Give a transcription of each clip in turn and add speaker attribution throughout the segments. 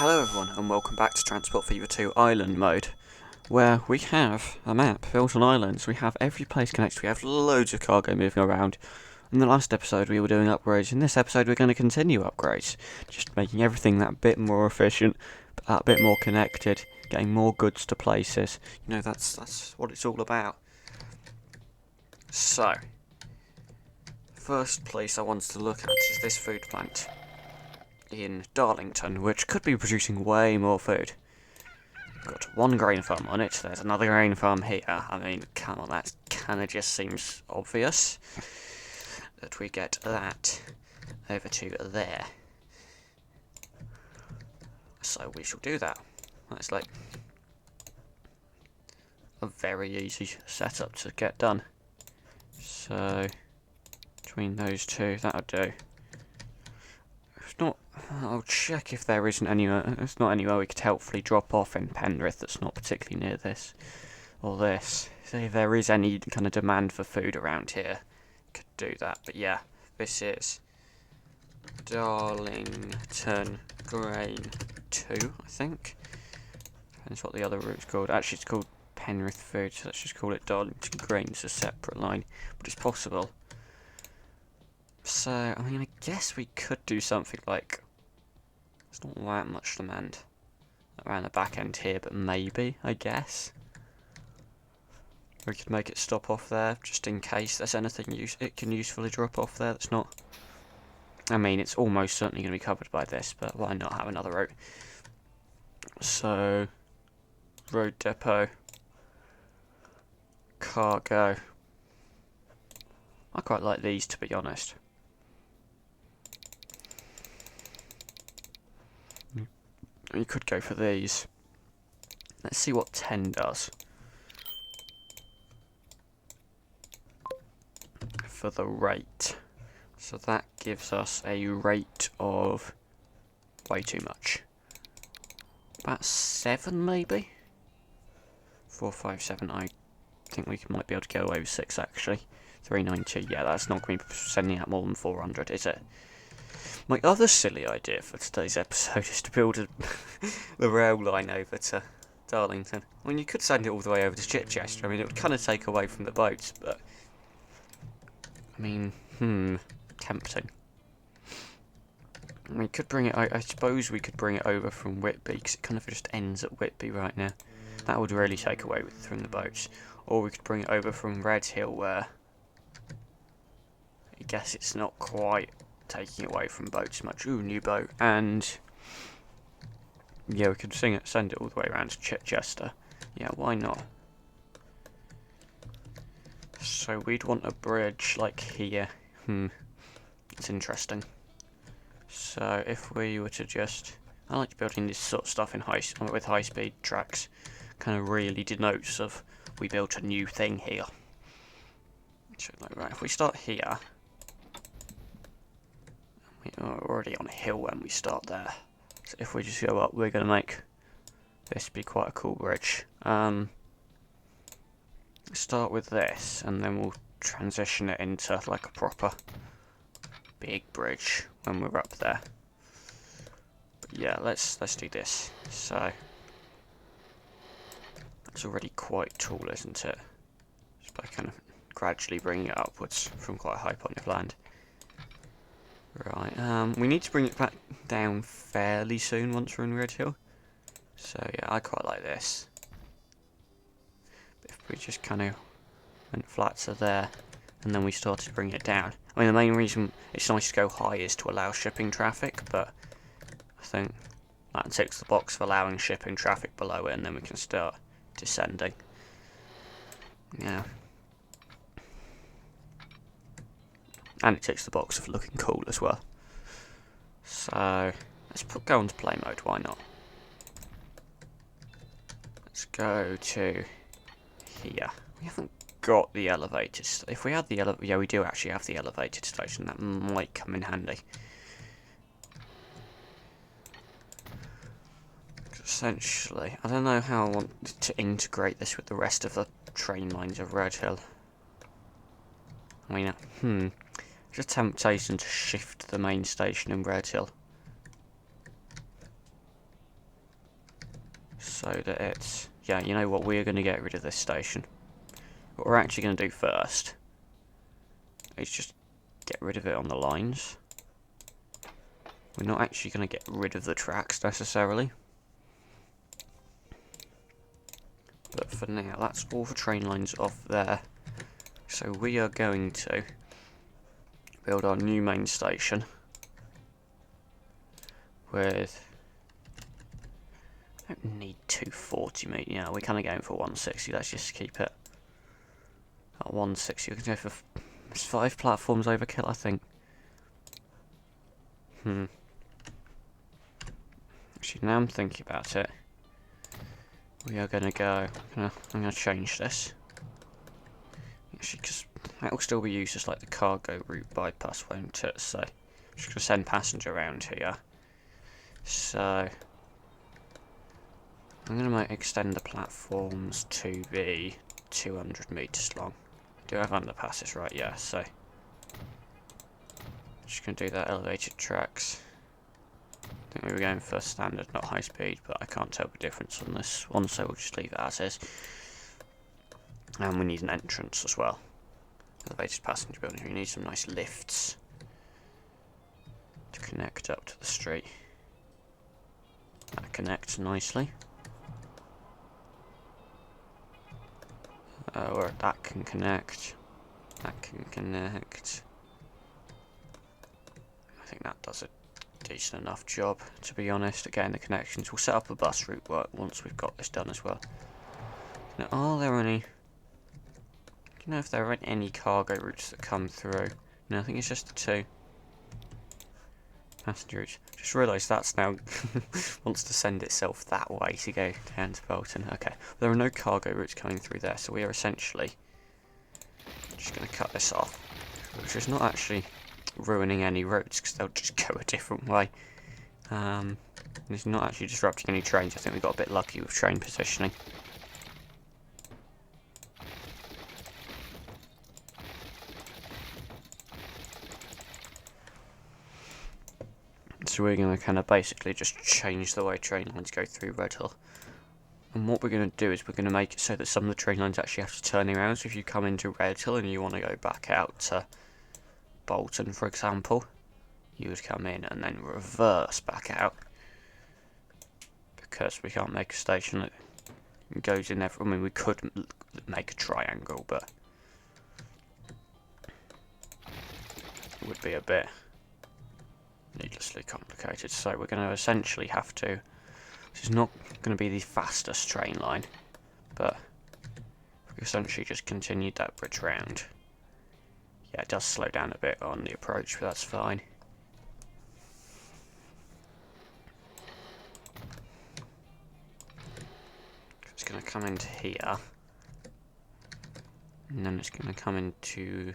Speaker 1: Hello everyone and welcome back to Transport Fever 2 Island Mode, where we have a map built on islands. We have every place connected, we have loads of cargo moving around. In the last episode we were doing upgrades, in this episode we're going to continue upgrades, just making everything that bit more efficient, that bit more connected, getting more goods to places. You know, that's what it's all about. So, first place I wanted to look at is this food plant in Darlington, which could be producing way more food. We've got one grain farm on it, there's another grain farm here. I mean, come on, that kinda just seems obvious that we get that over to there. So we shall do that. That's like a very easy setup to get done. So, between those two, that'll do. It's not. I'll check if there isn't anywhere. There's not anywhere we could helpfully drop off in Penrith that's not particularly near this or this. So if there is any kind of demand for food around here, could do that. But yeah, this is Darlington Grain 2, I think. Depends what the other route's called. Actually, it's called Penrith Food, so let's just call it Darlington Grain. It's a separate line, but it's possible. So, I mean, I guess we could do something like... There's not that much demand around the back end here, but maybe, I guess. We could make it stop off there, just in case there's anything it can usefully drop off there that's not... I mean, it's almost certainly going to be covered by this, but why not have another route? So, road depot, cargo. I quite like these, to be honest. You could go for these. Let's see what 10 does. For the rate. So that gives us a rate of way too much. About 7 maybe? 4, 5, 7. I think we might be able to get away with 6 actually. 392. Yeah, that's not going to be sending out more than 400, is it? My other silly idea for today's episode is to build the rail line over to Darlington. I mean, you could send it all the way over to Chichester. I mean, it would kind of take away from the boats, but... I mean, tempting. We could bring it... I suppose we could bring it over from Whitby, because it kind of just ends at Whitby right now. That would really take away from the boats. Or we could bring it over from Redhill, where... I guess it's not quite... taking away from boats much. Ooh, new boat. And yeah, we could send it all the way around to Chichester. Yeah, why not? So we'd want a bridge like here. It's interesting. So if we were to just... I like building this sort of stuff in with high-speed tracks. Kind of really denotes of we built a new thing here. So like, right, if we start here... We're already on a hill when we start there. So if we just go up, we're going to make this be quite a cool bridge. Start with this, and then we'll transition it into like a proper big bridge when we're up there. But yeah, let's do this. So that's already quite tall, isn't it? Just by kind of gradually bringing it upwards from quite a high point of land. Right, we need to bring it back down fairly soon once we're in Redhill. So yeah, I quite like this. But if we just kind of went flat to there, and then we started to bring it down. I mean, the main reason it's nice to go high is to allow shipping traffic, but I think that ticks the box of allowing shipping traffic below it, and then we can start descending. Yeah. And it ticks the box of looking cool as well. So, let's go on to play mode, why not? Let's go to here. We haven't got the elevated... If we had the elevator... Yeah, we do actually have the elevated station. That might come in handy. Essentially, I don't know how I want to integrate this with the rest of the train lines of Redhill. I mean, just temptation to shift the main station in Redhill. so that it's... Yeah, you know what, we're going to get rid of this station. What we're actually going to do first is just get rid of it on the lines. We're not actually going to get rid of the tracks necessarily. But for now, that's all the train lines off there. So we are going to build our new main station with... I don't need 240 metre, yeah, we're kind of going for 160, let's just keep it at 160. We can go for 5 platforms overkill, I think. Actually, now I'm thinking about it, we are going to go, I'm going to change this. Actually, because that will still be used as like the cargo route bypass, won't it? So, I'm just going to send passenger around here. So, I'm going to extend the platforms to be 200 metres long. Do I have underpasses, right? Yeah, so, just going to do that elevated tracks. I think we were going for standard, not high speed, but I can't tell the difference on this one, so we'll just leave it as is. And we need an entrance as well. Elevated passenger building, we need some nice lifts to connect up to the street. That connects nicely. Or that can connect. That can connect. I think that does a decent enough job, to be honest. Again, the connections. We'll set up a bus route work once we've got this done as well. Now, are there any... Do you know if there are any cargo routes that come through? No, I think it's just the 2 passenger routes. Just realised that's now wants to send itself that way to go down to Bolton. Okay, there are no cargo routes coming through there, so we are essentially just going to cut this off, which is not actually ruining any routes because they'll just go a different way. It's not actually disrupting any trains. I think we got a bit lucky with train positioning. So we're going to kind of basically just change the way train lines go through Redhill. And what we're going to do is we're going to make it so that some of the train lines actually have to turn around. So if you come into Redhill and you want to go back out to Bolton, for example, you would come in and then reverse back out. Because we can't make a station that goes in there. I mean, we could make a triangle, but it would be a bit needlessly complicated. So we're going to essentially have to... This is not going to be the fastest train line, but we essentially just continued that bridge round. Yeah, it does slow down a bit on the approach, but that's fine. It's going to come into here, and then it's going to come into...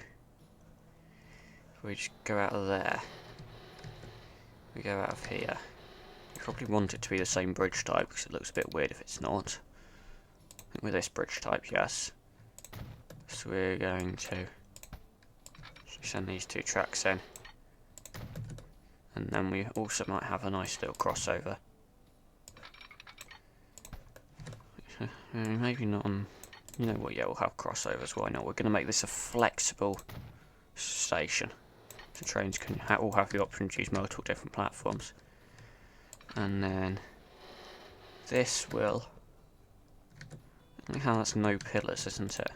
Speaker 1: If we just go out of there, we go out of here. We probably want it to be the same bridge type because it looks a bit weird if it's not. I think with this bridge type, yes. So we're going to send these 2 tracks in. And then we also might have a nice little crossover. Maybe not on... You know what, yeah, we'll have crossovers, why not? We're going to make this a flexible station. So trains can all have the option to use multiple different platforms. And then this will... Look how that's no pillars, isn't it?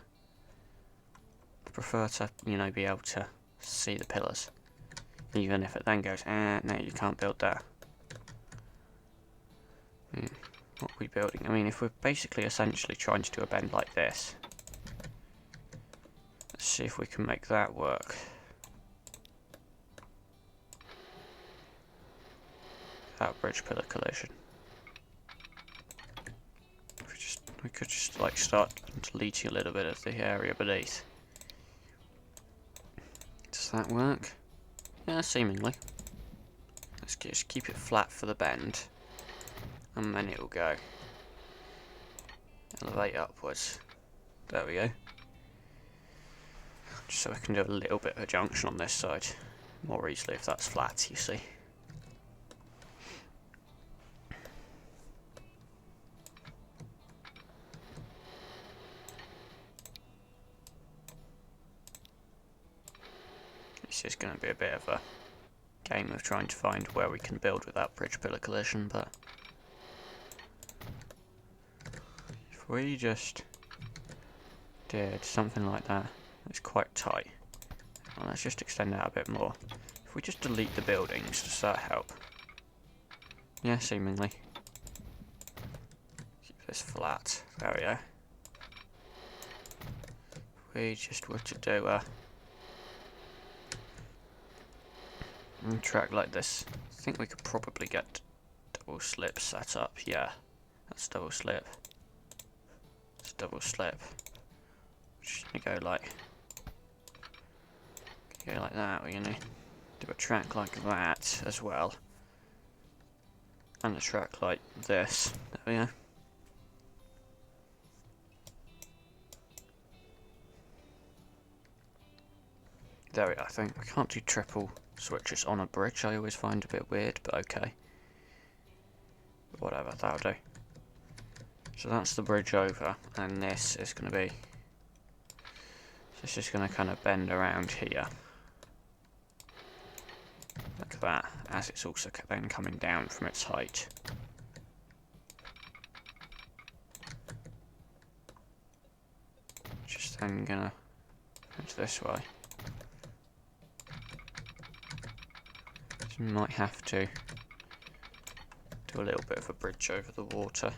Speaker 1: I prefer to, you know, be able to see the pillars. Even if it then goes, no, you can't build that. What are we building? I mean, if we're basically essentially trying to do a bend like this, let's see if we can make that work. Without bridge pillar collision. We could just like start deleting a little bit of the area beneath. Does that work? Yeah, seemingly. Let's just keep it flat for the bend, and then it'll go. Elevate upwards. There we go. Just so I can do a little bit of a junction on this side more easily if that's flat, you see. this is going to be a bit of a game of trying to find where we can build without bridge pillar collision, but if we just did something like that, it's quite tight. Well, let's just extend out a bit more. If we just delete the buildings, does that help? Yeah, seemingly. Keep this flat. There we go. If we just were to do a track like this, I think we could probably get double slip set up. Yeah, that's double slip. It's double slip. Just gonna go like that. We're gonna do a track like that as well, and a track like this. There we go. There we are. I think we can't do triple switches on a bridge. I always find a bit weird, but okay. Whatever, that'll do. So that's the bridge over, and this is going to be. This is going to kind of bend around here, like that, as it's also then coming down from its height. Just then gonna go this way. So we might have to do a little bit of a bridge over the water.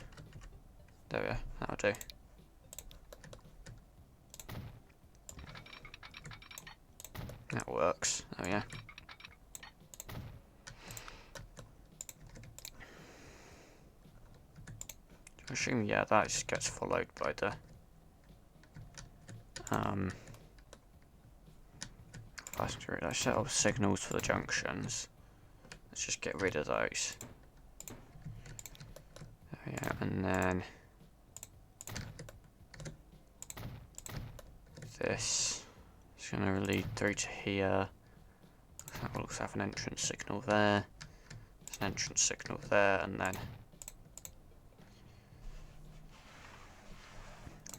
Speaker 1: There we go, that'll do. That works. There we go. I assume, yeah, that just gets followed by the faster. I set up signals for the junctions. Let's just get rid of those. There we go, and then this is going to lead through to here. That will also have an entrance signal there. There's an entrance signal there, and then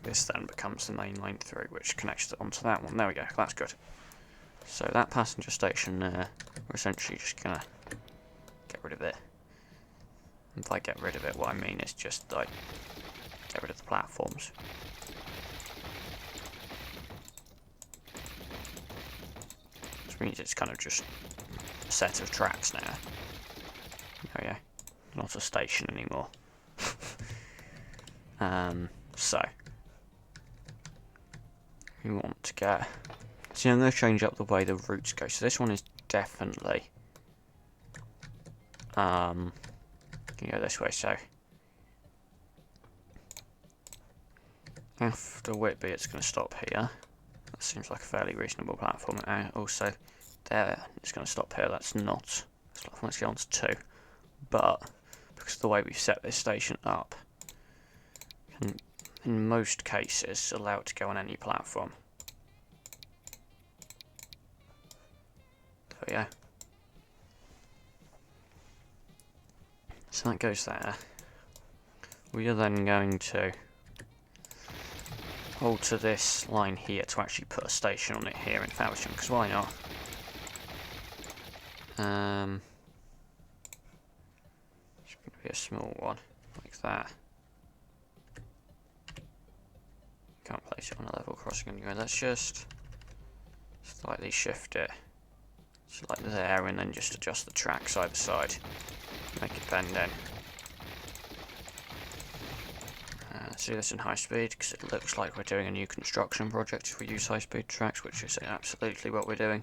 Speaker 1: this then becomes the main line through, which connects it onto that one. There we go, that's good. So that passenger station there, we're essentially just going to get rid of it. And by get rid of it, what I mean is just like get rid of the platforms. Which means it's kind of just a set of tracks now. There we go. Not a station anymore. So we want to get. See, I'm going to change up the way the routes go. So this one is definitely can go this way. So after Whitby, it's going to stop here. That seems like a fairly reasonable platform. Also, there, it's going to stop here. That's not. Let's get on to 2. But because of the way we've set this station up, can, in most cases, allow it to go on any platform. There we go. So that goes there. We are then going to alter this line here to actually put a station on it here in Faversham, because why not? It's going to be a small one, like that. Can't place it on a level crossing anyway. Let's just slightly shift it. Just like there, and then just adjust the tracks either side. Make it bend in. Let's do this in high speed, because it looks like we're doing a new construction project if we use high speed tracks, which is absolutely what we're doing.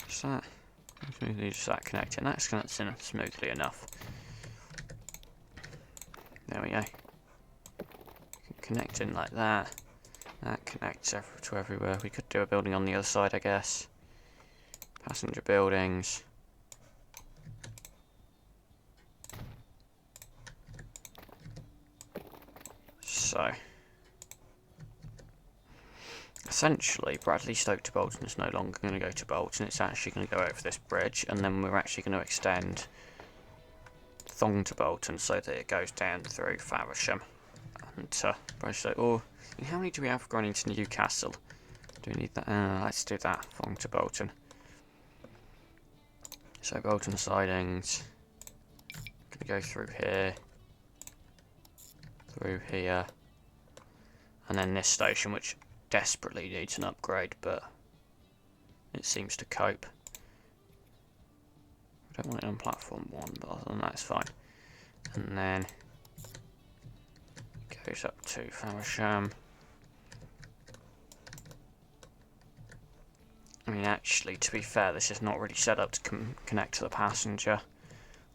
Speaker 1: So that, just that connecting, that's connecting smoothly enough. There we go. Connect in like that. That connects to everywhere. We could do a building on the other side, I guess. Passenger buildings. So, essentially, Bradley Stoke to Bolton is no longer going to go to Bolton. It's actually going to go over this bridge, and then we're actually going to extend Thong to Bolton so that it goes down through Faversham and Bradley Stoke. Or how many do we have going into Newcastle? Do we need that? Let's do that. Thong to Bolton. So Bolton sidings. Gonna go through here. Through here. And then this station, which desperately needs an upgrade, but it seems to cope. I don't want it on platform 1, but other than that it's fine. And then it goes up to Faversham. I mean, actually, to be fair, this is not really set up to connect to the passenger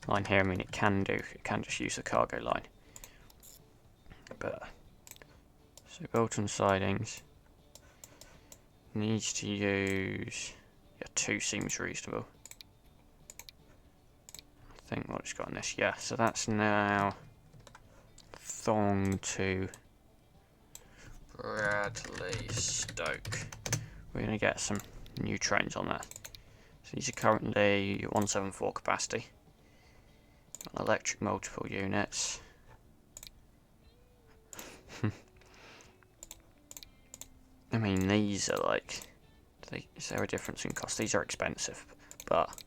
Speaker 1: line here. I mean, it can just use the cargo line. But so Bolton sidings needs to use, yeah, 2 seems reasonable. I think what it's got on this, yeah. So that's now Thong to Bradley Stoke. We're gonna get some new trains on that. So these are currently 174 capacity. Electric multiple units. I mean, these are like, is there a difference in cost? These are expensive, but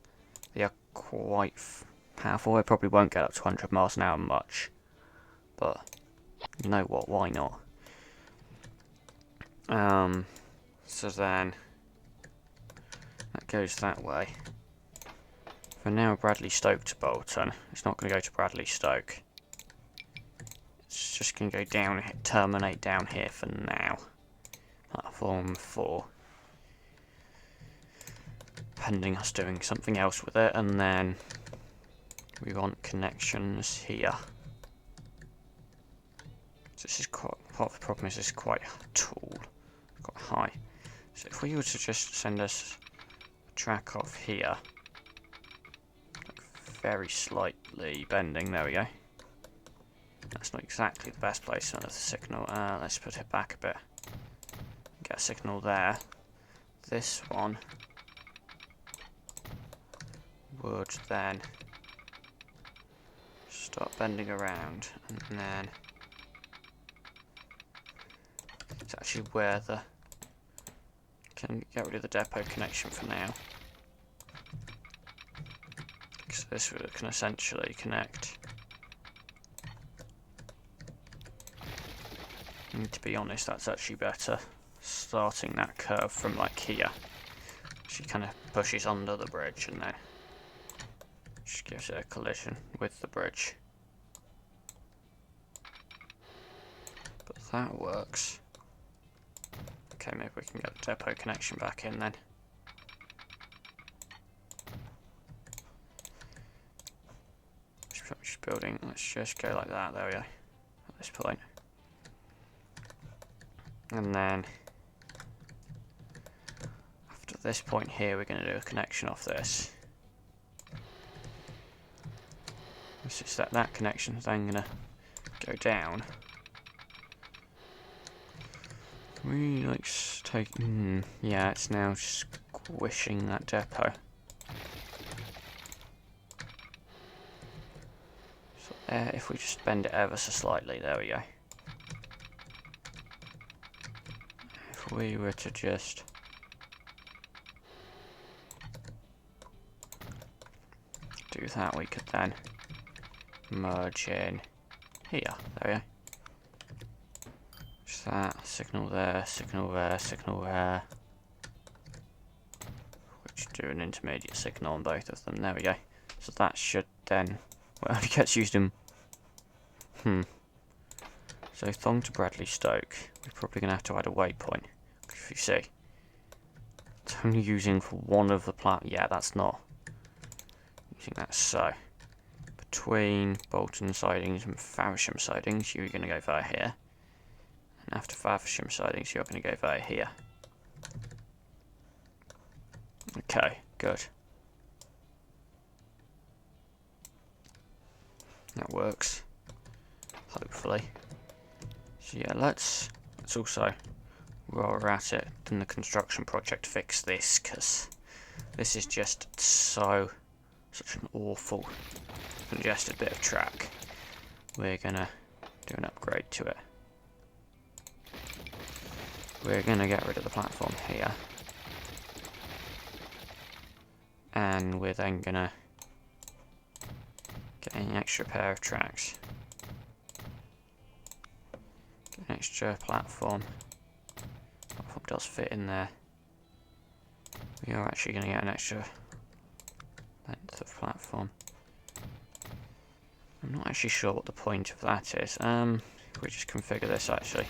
Speaker 1: they are quite powerful. It probably won't get up to 100 miles an hour much, but you know what, why not? So then that goes that way. For now, Bradley Stoke to Bolton. It's not going to go to Bradley Stoke. It's just going to go down, terminate down here for now. Platform 4. Pending us doing something else with it, and then we want connections here. So this is quite, part of the problem is it's quite tall, quite high. So if we were to just send us a track off here, very slightly bending, there we go. That's not exactly the best place for the signal. Let's put it back a bit. Get a signal there. This one would then start bending around, and then it's actually where the can get rid of the depot connection for now, because this can essentially connect. And to be honest, that's actually better, starting that curve from like here. She kind of pushes under the bridge and then just gives it a collision with the bridge. But that works. Okay, maybe we can get the depot connection back in then. Just building, let's just go like that, there we go, at this point. And then after this point here, we're going to do a connection off this. It's just that connection is then going to go down. Can we like take? Yeah, it's now squishing that depot. So if we just bend it ever so slightly, there we go. If we were to just do that, we could then merge in here. There we go. Just that, signal there, signal there, signal there. Which do an intermediate signal on both of them. There we go. So that should then, well, it gets used in. So Thong to Bradley Stoke. We're probably going to have to add a waypoint. If you see, it's only using for one of the yeah, that's not using that. So between Bolton sidings and Faversham sidings, you're going to go via here. And after Faversham sidings, you're going to go via here. Okay, good. That works. Hopefully. So yeah, let's also, while we're at it, in the construction project, fix this, because this is just such an awful congested bit of track. We're gonna do an upgrade to it. we're going to get rid of the platform here. And we're then going to get an extra pair of tracks. Get an extra platform. Platform does fit in there. We are actually going to get an extra length of platform. I'm not actually sure what the point of that is. We just configure this actually.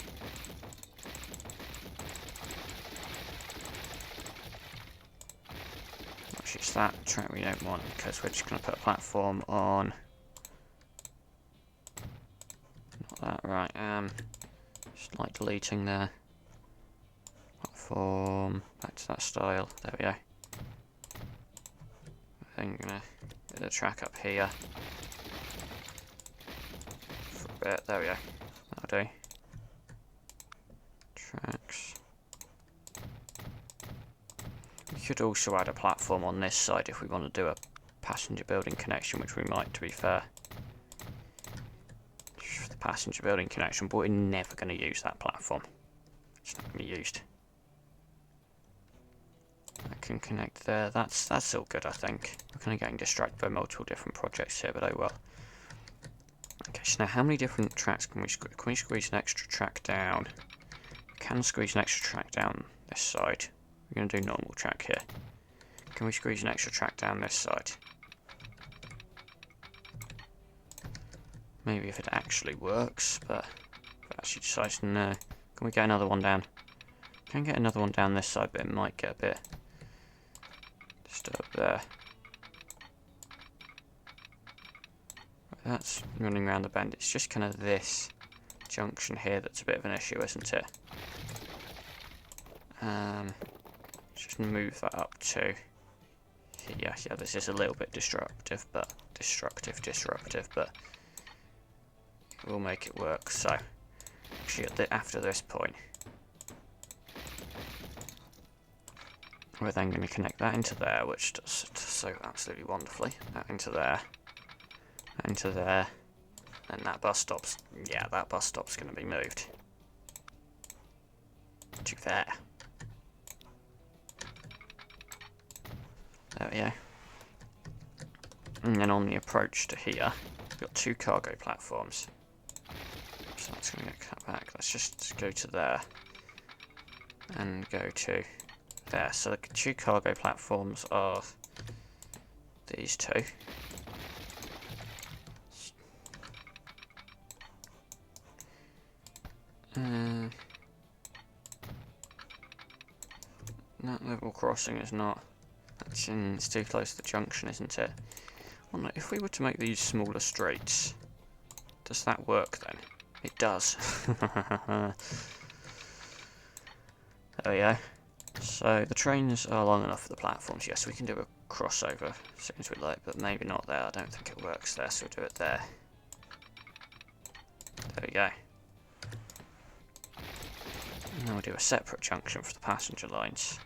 Speaker 1: Actually, it's that track we don't want because we're just going to put a platform on. Not that, right? Just like deleting there. Platform back to that style. There we go. I'm gonna get the track up here. For a bit. There we go. That'll do. Tracks. We could also add a platform on this side if we want to do a passenger building connection, which we might, to be fair. Just the passenger building connection, but we're never going to use that platform. It's not going to be used. I can connect there. That's all good, I think. We're kind of getting distracted by multiple different projects here, but oh well. Okay, so now how many different tracks can we squeeze? Can we squeeze an extra track down? We can squeeze an extra track down this side. We're going to do normal track here. Can we squeeze an extra track down this side? Maybe if it actually works, but if it actually decides no. Can we get another one down? Can get another one down this side, but it might get a bit disturbed there. That's running around the bend. It's just kind of this junction here that's a bit of an issue, isn't it? Just move that up to here. Yeah, this is a little bit disruptive, but we'll make it work. So, actually, after this point, we're then going to connect that into there, which does so absolutely wonderfully. That into there. Into there, and that bus stop's, yeah, that bus stop's going to be moved to there. There we go. And then on the approach to here, we've got two cargo platforms. So that's going to get cut back. Let's just go to there and go to there. So the two cargo platforms are these two. That level crossing is not. It's too close to the junction, isn't it? Well, no, if we were to make these smaller streets, does that work then? It does. There we go. So the trains are long enough for the platforms. Yes, we can do a crossover as soon as we like, but maybe not there. I don't think it works there, so we'll do it there. There we go. And then we'll do a separate junction for the passenger lines.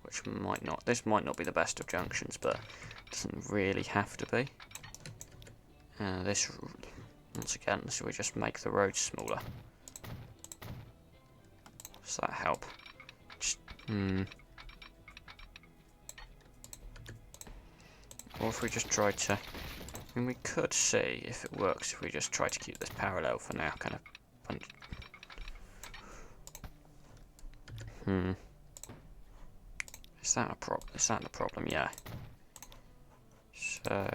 Speaker 1: Which might not, this might not be the best of junctions, but it doesn't really have to be. This, once again, so we just make the roads smaller. Does that help? Just, Or if we just try to, I mean, we could see if it works if we just try to keep this parallel for now, kind of. Is that a problem? Is that the problem? Yeah. So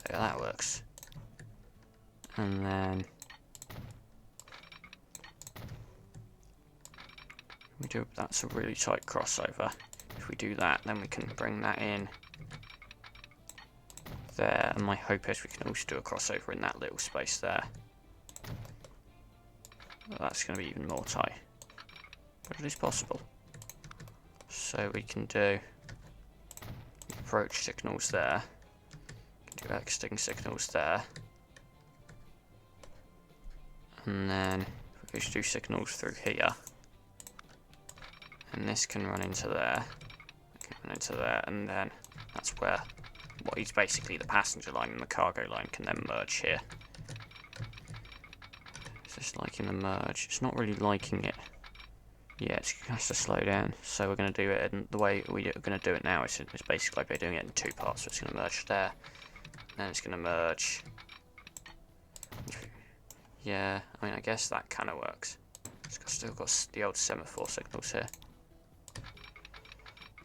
Speaker 1: yeah, that works. And then we do. That's a really tight crossover. If we do that, then we can bring that in there. And my hope is we can also do a crossover in that little space there. Well, that's going to be even more tight, but it is possible. So we can do approach signals there, we can do exiting signals there, and then we can do signals through here, and this can run into there, and then that's where what is basically the passenger line and the cargo line can then merge here. Just liking the merge. It's not really liking it. Yeah, it has to slow down. So we're going to do it in the way we're going to do it now. It's basically like we're doing it in 2 parts. So it's going to merge there. Then it's going to merge. Yeah, I mean, I guess that kind of works. It's still got the old semaphore signals here.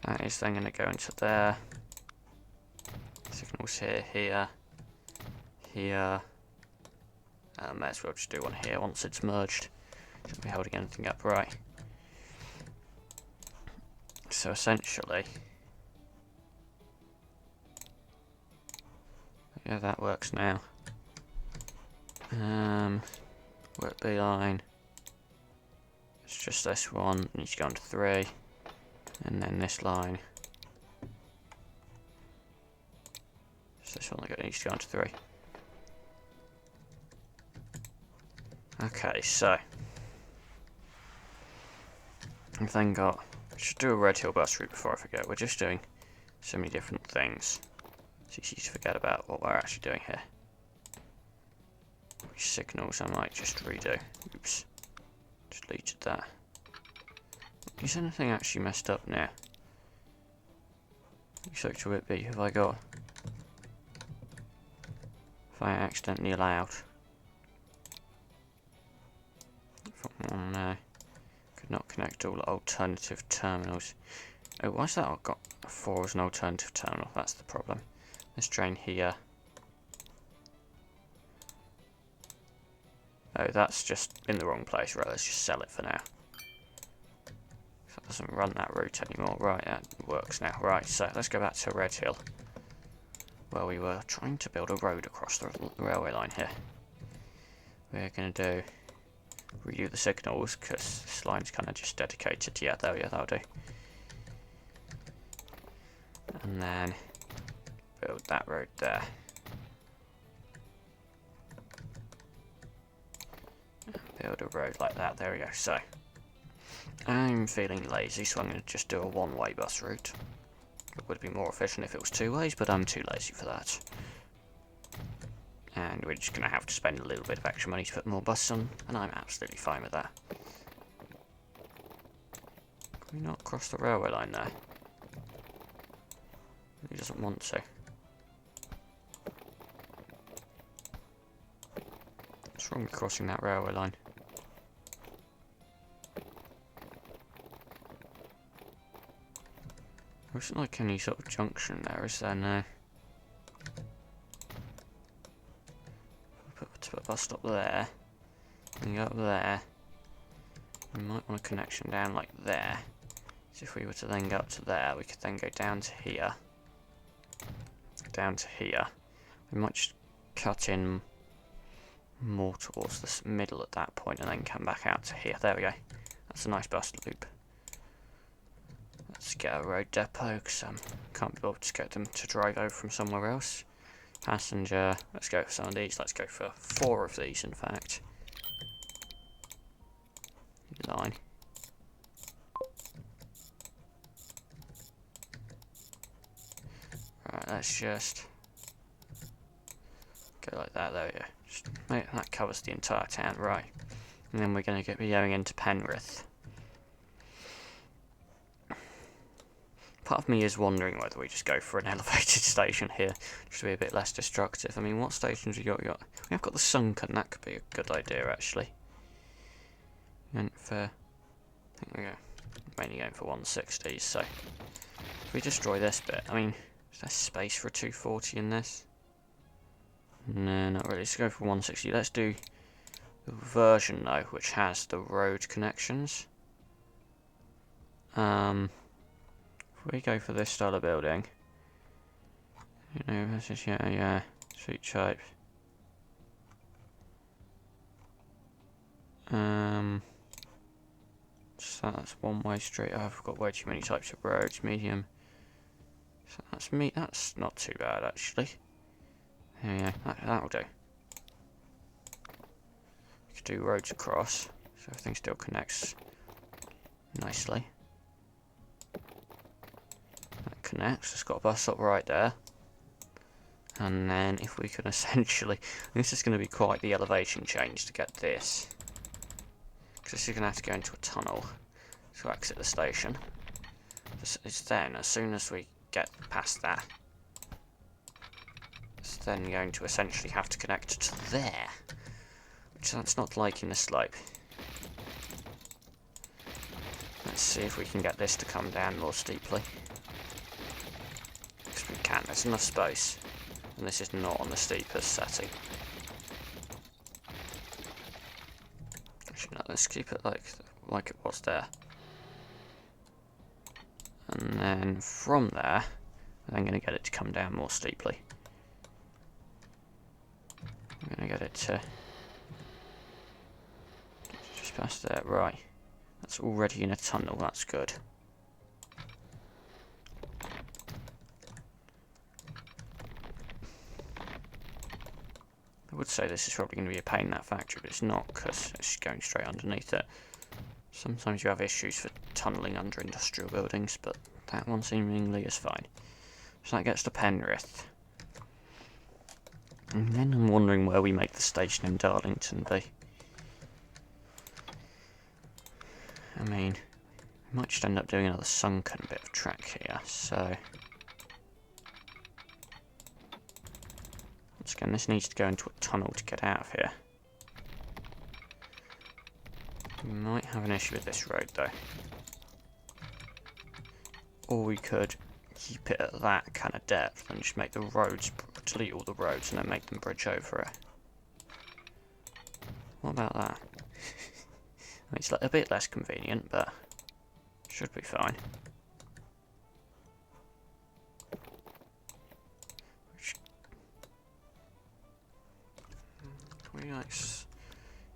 Speaker 1: That is then going to go into there. Signals here, here, here. May as well just do one here once it's merged. Shouldn't be holding anything up, right? So essentially, yeah, that works now. Work B line. It's just this one. Needs to go into 3, and then this line. It's this one that needs to go into 3. Okay, so I've then got. I should do a Red Hill bus route before I forget. We're just doing so many different things. It's easy to forget about what we're actually doing here. Which signals I might just redo. Oops. Just deleted that. Is anything actually messed up now? Search to it be. Have I got? If I accidentally allowed. Oh no. Could not connect all alternative terminals. Oh, why's that I've got 4 as an alternative terminal? That's the problem. Let's drain here. Oh, that's just in the wrong place. Right, let's just sell it for now. That doesn't run that route anymore. Right, that works now. Right, so let's go back to Red Hill, where we were trying to build a road across the railway line here. We're going to do redo the signals, because this line's kind of just dedicated. Yeah, there we go, that'll do. And then build that road there. Build a road like that, there we go. So, I'm feeling lazy, so I'm going to just do a 1-way bus route. It would be more efficient if it was 2 ways, but I'm too lazy for that. And we're just going to have to spend a little bit of extra money to put more buses on, and I'm absolutely fine with that. Can we not cross the railway line there? He doesn't want to. What's wrong with crossing that railway line? There isn't like any sort of junction there, is there? No. Put a bus stop there. And go up there. We might want a connection down like there. So if we were to then go up to there, we could then go down to here. Down to here. We might just cut in more towards the middle at that point and then come back out to here. There we go. That's a nice bus loop. Let's get a road depot, because can't be bothered to get them to drive over from somewhere else. Passenger, let's go for some of these. Let's go for 4 of these, in fact. Line. Right, let's just go like that. There we go. Just that covers the entire town, right? And then we're going to be going into Penrith. Part of me is wondering whether we just go for an elevated station here, just to be a bit less destructive. I mean, what stations we got? We have got the Sunken. That could be a good idea, actually. Went for, I think we're mainly going for 160s. So if we destroy this bit, I mean, is there space for a 240 in this? No, not really. Let's go for 160. Let's do the version though, which has the road connections. If we go for this style of building, you know, this is yeah, street shape. So that's 1-way street. Oh, I've got way too many types of roads. Medium. So that's That's not too bad actually. Yeah, that'll do. We could do roads across, so everything still connects nicely. That connects. It's got a bus stop right there. And then if we can essentially, this is going to be quite the elevation change to get this. Because you're going to have to go into a tunnel to exit the station. It's then, as soon as we get past that, it's then going to essentially have to connect to there. Which that's not like in the slope. Let's see if we can get this to come down more steeply. Because we can, there's enough space. And this is not on the steepest setting. Actually, no, let's keep it like it was there. And then from there, I'm going to get it to come down more steeply. I'm going to get it to just past there, right. That's already in a tunnel, that's good. I would say this is probably going to be a pain in that factory, but it's not, because it's going straight underneath it. Sometimes you have issues for tunnelling under industrial buildings, but that one seemingly is fine. So that gets to Penrith. And then I'm wondering where we make the station in Darlington be. I mean, we might just end up doing another sunken bit of track here, so... Once again, this needs to go into a tunnel to get out of here. We might have an issue with this road, though. Or we could keep it at that kind of depth and just make the roads, delete all the roads and then make them bridge over it. What about that? I mean, it's like a bit less convenient, but should be fine.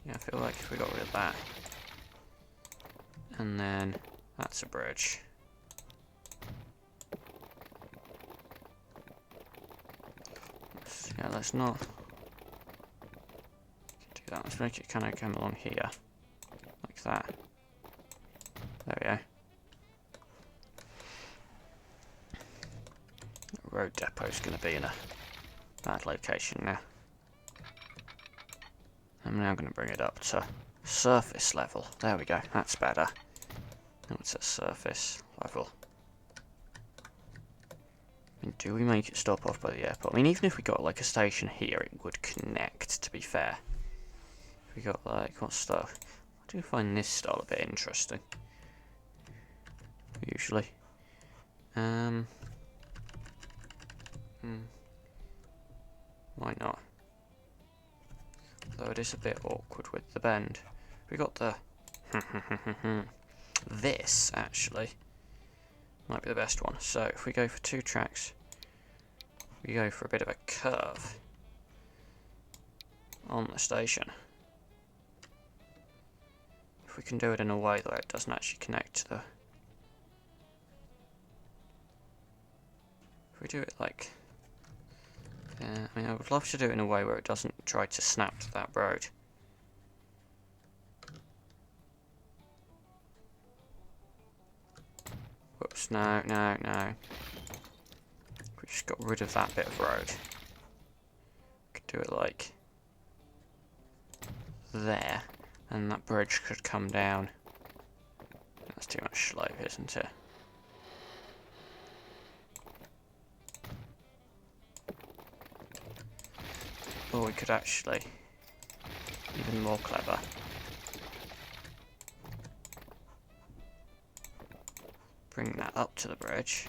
Speaker 1: Yeah, I feel like if we got rid of that, and then that's a bridge. Yeah, let's not do that. Let's make it kind of come along here, like that. There we go. The road depot's going to be in a bad location now. I'm now going to bring it up to surface level. There we go, that's better. Now it's at surface level. I mean, do we make it stop off by the airport? I mean, even if we got like a station here, it would connect, to be fair. If we got like, what stuff? I do find this style a bit interesting. Usually. Why not? Though it is a bit awkward with the bend. We got the... This, actually, might be the best one. So, if we go for 2 tracks, we go for a bit of a curve on the station. If we can do it in a way that it doesn't actually connect to the... If we do it like... Yeah, I mean, I would love to do it in a way where it doesn't try to snap to that road. Whoops, no. We just got rid of that bit of road. Could do it like there, and that bridge could come down. That's too much slope, isn't it? Or we could actually, even more clever, bring that up to the bridge,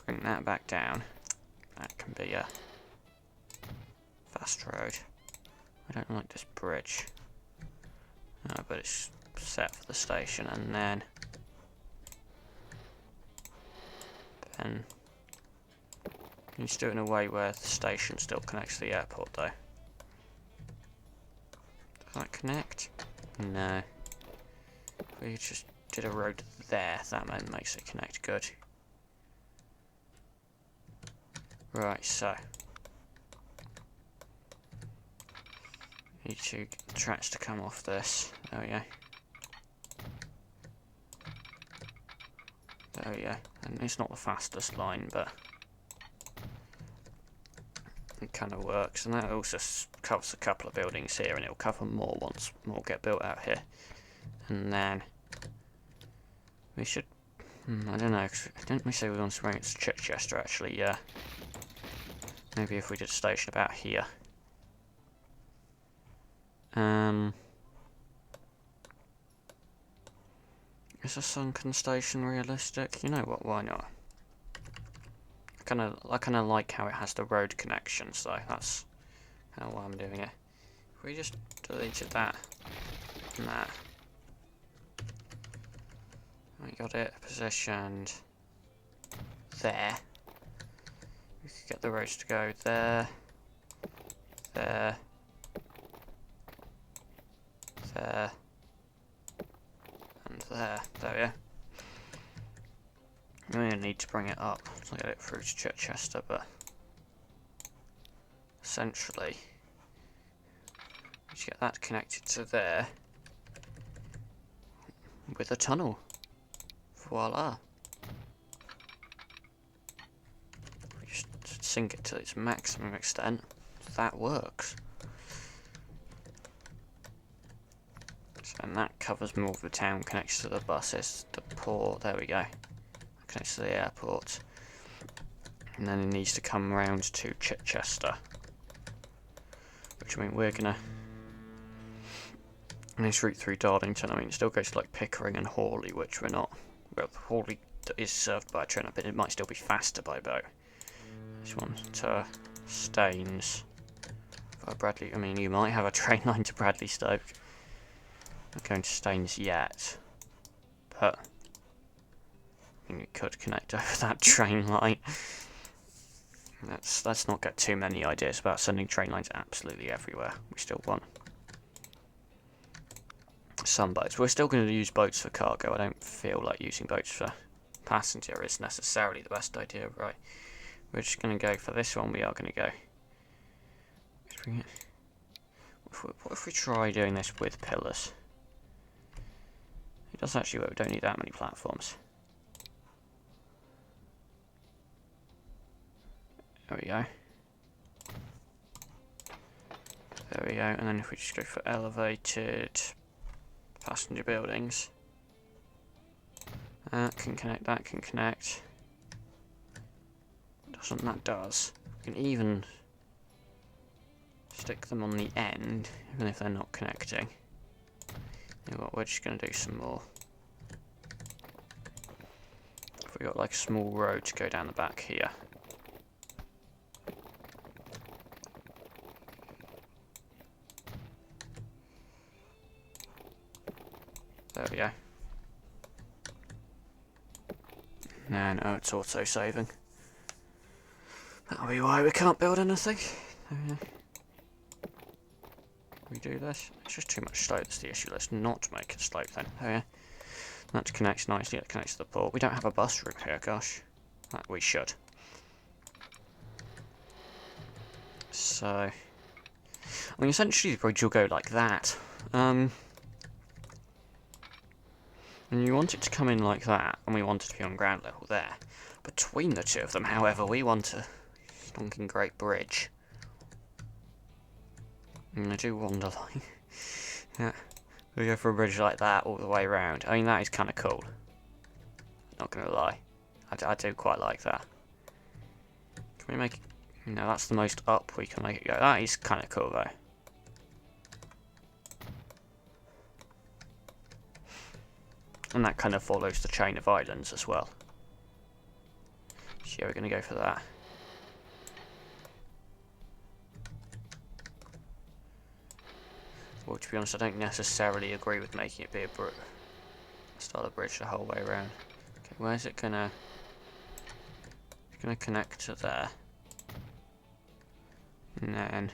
Speaker 1: bring that back down. That can be a fast road. I don't like this bridge, but it's set for the station, and then you just do it in a way where the station still connects to the airport, though. Does that connect? No. If we just did a road there, that makes it connect good. Right, so need to get the tracks to come off this. There we go. There we go. And it's not the fastest line, but it kind of works. And that also covers a couple of buildings here, and it'll cover more once more get built out here. And then we should, I don't know, didn't we say we want to bring it to Chichester actually? Yeah. Maybe if we did a station about here. Is a sunken station realistic? You know what, why not? I kinda like how it has the road connections though, that's kinda why I'm doing it. If we just deleted that and that. We got it positioned there. We could get the roads to go there, there, there, and there. There we go. We only need to bring it up to get it through to Chichester, but essentially we should get that connected to there with a tunnel. Voila. We just sink it to its maximum extent. That works. And that covers more of the town, connects to the buses, the port, there we go. Connects to the airport. And then it needs to come round to Chichester. Which I mean we're gonna... And this route through Darlington, I mean it still goes to like Pickering and Hawley, which we're not... Well, Hawley is served by a train, but it might still be faster by boat. This one to Staines. Via Bradley, I mean you might have a train line to Bradley Stoke. Not going to Staines yet, but I mean, you could connect over that train line. Let's not get too many ideas about sending train lines absolutely everywhere. We still want some boats. We're still going to use boats for cargo. I don't feel like using boats for passenger is necessarily the best idea, right? We're just going to go for this one. We are going to go. What if we try doing this with pillars? It does actually work. We don't need that many platforms. There we go. There we go. And then if we just go for elevated passenger buildings. That can connect, that can connect. Doesn't that does. We can even stick them on the end, even if they're not connecting. You know what, we're just going to do some more. If we got like a small road to go down the back here. There we go. No, it's auto-saving. That'll be why we can't build anything. There we go. We do this. It's just too much slope, that's the issue. Let's not make it slope then. There we go. That connects nicely, that connects to the port. We don't have a bus route here, gosh. That we should. So, I mean, essentially the bridge will go like that. And you want it to come in like that, and we want it to be on ground level there. Between the two of them, however, we want a stonking great bridge. And I do wonder, like, yeah, we go for a bridge like that all the way around. I mean, that is kind of cool. Not gonna lie, I do quite like that. Can we make? No, that's the most up we can make it go. That is kind of cool though. And that kind of follows the chain of islands as well. So yeah, we're going to go for that. Well, to be honest, I don't necessarily agree with making it be a style of bridge the whole way around. Okay, where's it gonna? It's gonna connect to there, and then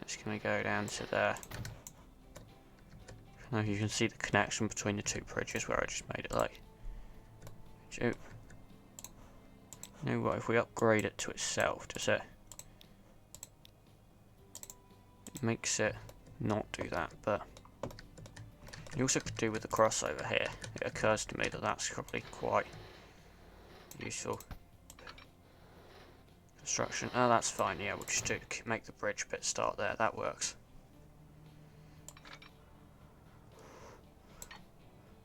Speaker 1: it's going to go down to there. Now you can see the connection between the two bridges where I just made it like... You know what, if we upgrade it to itself, does it... It makes it not do that, but... You also could do with the crossover here. It occurs to me that that's probably quite useful. construction. Oh, that's fine. Yeah, we'll just make the bridge bit start there. That works.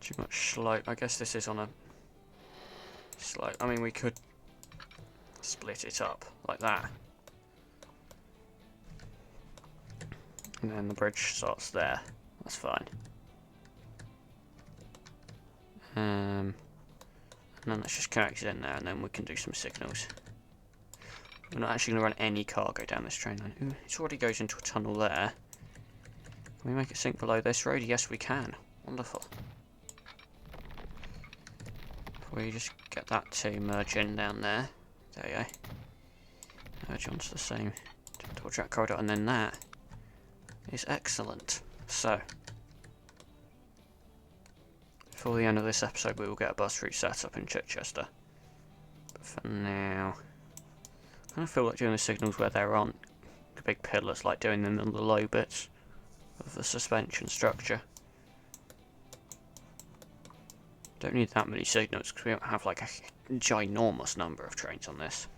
Speaker 1: Too much slope. I guess this is on a slope. I mean, we could split it up like that. And then the bridge starts there. That's fine. And then let's just connect it in there, and then we can do some signals. We're not actually going to run any cargo down this train line. Ooh, it already goes into a tunnel there. Can we make it sink below this road? Yes, we can. Wonderful. We just get that to merge in down there. There you go. Merge onto the same double track corridor, and then that is excellent. So, before the end of this episode, we will get a bus route set up in Chichester. But for now, I kind of feel like doing the signals where there aren't big pillars, like doing them in the low bits of the suspension structure. Don't need that many signals because we don't have like a ginormous number of trains on this.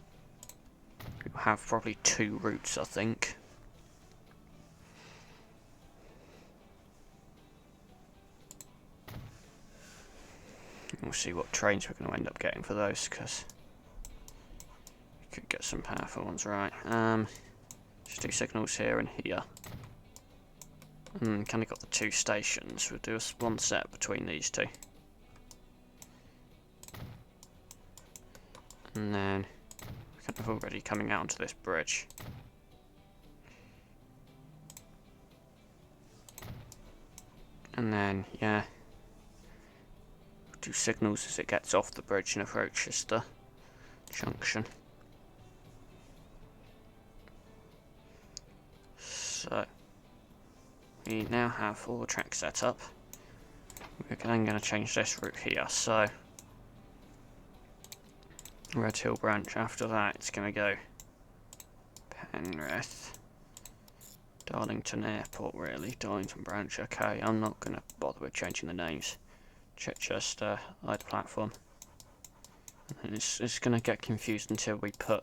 Speaker 1: We'll have probably 2 routes, I think. We'll see what trains we're going to end up getting for those, because we could get some powerful ones, right. Just do signals here and here. And kind of got the 2 stations. We'll do one set between these 2. And then we're kind of already coming out onto this bridge. And then, yeah, do signals as it gets off the bridge and approaches the junction. So, we now have all the tracks set up. We're then going to change this route here. So, Red Hill branch, after that it's going to go Penrith, Darlington Airport really, Darlington branch, okay, I'm not going to bother with changing the names. Chichester, Light platform. And it's going to get confused until we put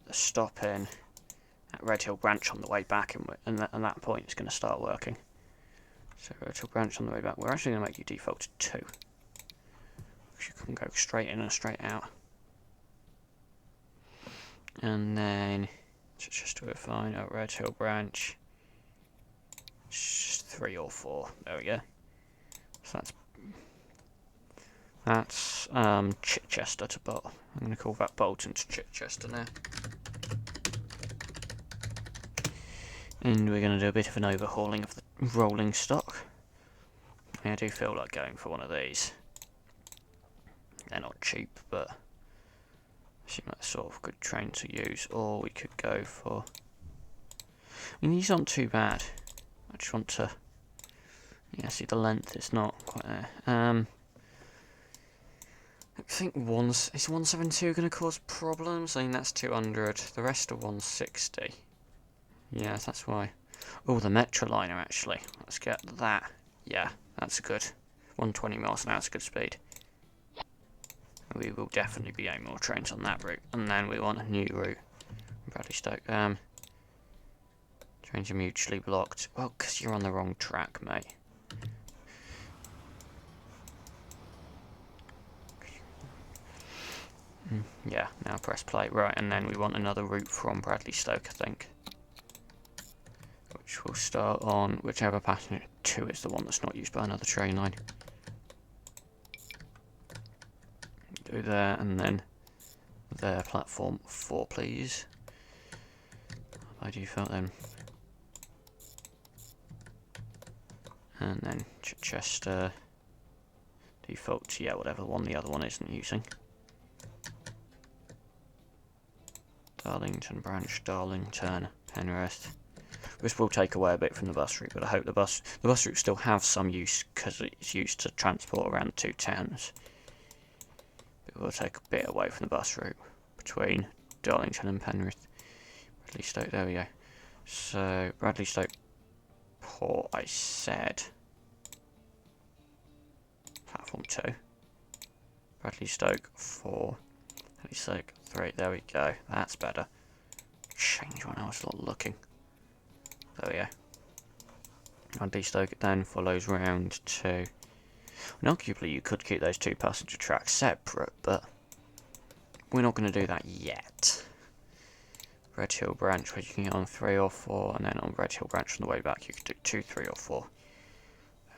Speaker 1: the stop in at Red Hill branch on the way back, and at that point it's going to start working. So Red Hill branch on the way back, we're actually going to make you default to 2. Because you can go straight in and straight out. And then just do it fine at Red Hill branch. Just 3 or 4. There we go. So that's Chichester to Bolton. I'm going to call that Bolton to Chichester now. And we're going to do a bit of an overhauling of the rolling stock. I do feel like going for one of these. They're not cheap, but seem like sort of good train to use. Or we could go for, I mean, these aren't too bad. I just want to, yeah, see the length is not quite there. I think is 172 going to cause problems? I mean, that's 200. The rest are 160. Yeah, that's why. Oh, the Metroliner actually. Let's get that. Yeah, that's good. 120 miles an hour is a good speed. We will definitely be aiming more trains on that route. And then we want a new route. Bradley Stoke. Trains are mutually blocked. Well, because you're on the wrong track, mate. Yeah, now press play. Right, and then we want another route from Bradley Stoke, I think. Which will start on whichever pattern 2 is the one that's not used by another train line. Do there, and then there, platform 4, please. By default, then. And then Chichester. Default, yeah, whatever one the other one isn't using. Darlington branch, Darlington, Penrith. This will take away a bit from the bus route, but I hope the bus route still have some use because it's used to transport around the 2 towns. But we'll take a bit away from the bus route between Darlington and Penrith. Bradley Stoke, there we go. So, Bradley Stoke Port, I said. Platform 2. Bradley Stoke 4. Bradley Stoke 3. There we go. That's better. Change when I was not looking. There we go. Bradley Stoke then follows round 2. And arguably you could keep those 2 passenger tracks separate, but we're not going to do that yet. Red Hill Branch, where you can get on 3 or 4, and then on Red Hill Branch on the way back you can do 2, 3 or 4.